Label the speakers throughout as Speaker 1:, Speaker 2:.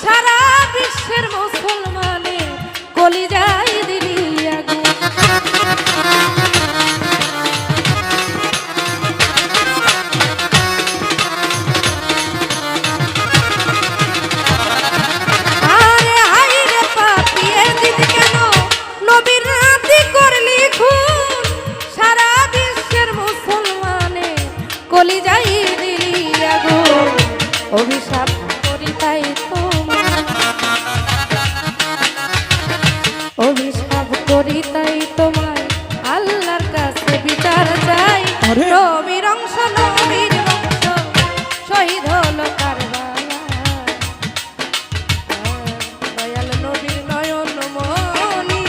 Speaker 1: সারা বিশ্বের মুসলমানের কলিজায় দিলি আগুন। আরে হাই রে পাপি এ দিদি কেন নবীর রাতি করলি খুন, সারা বিশ্বের মুসলমানের কলিজায় দিলি আগুন। অভিশাপ করি তাই তোমার, অভিশাপ করি তাই তোমার, আল্লাহর কাছে বিচার চাই। নবীর অংশ নবীর বংশ শহীদ হলো কারবালায়, দয়াল নবীর নয়ন মনি।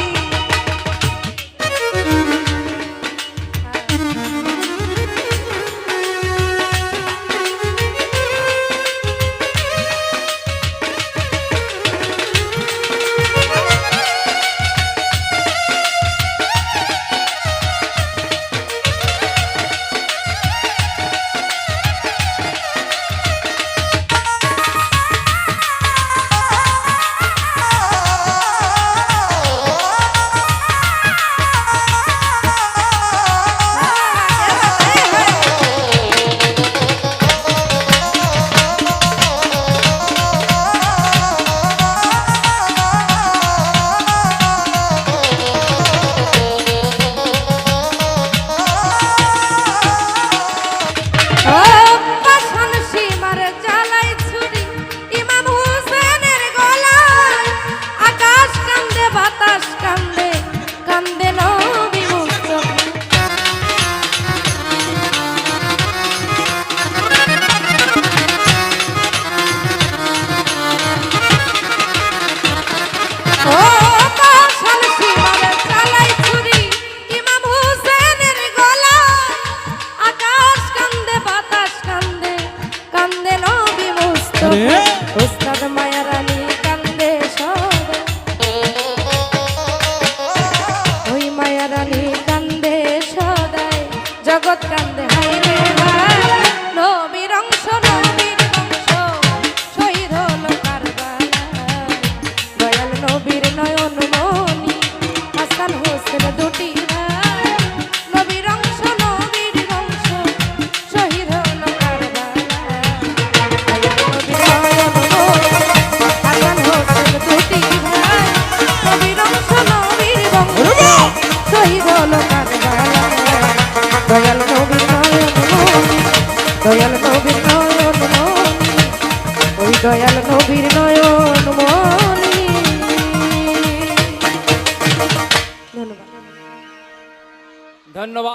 Speaker 1: উস্তাদ মায়া রানী কান্দে সদাই, ওই মায়া রানী কান্দে সদাই, জগৎ কান্দে হাই রে ভাই। নবীর অংশ নবীর বংশ শহীদ হলো কারবালায়, দয়াল নবীর নয়ন মনি, হাসান হোসেন দুটি ভাই। নবীর অংশ নবীর বংশ শহীদ হলো কারবালায়, শহীদ হলো কারবালায়, দয়াল নবীর নয়ন মনি, দয়াল নবীর নয়ন মনি, ওই দয়াল নবীর নয়ন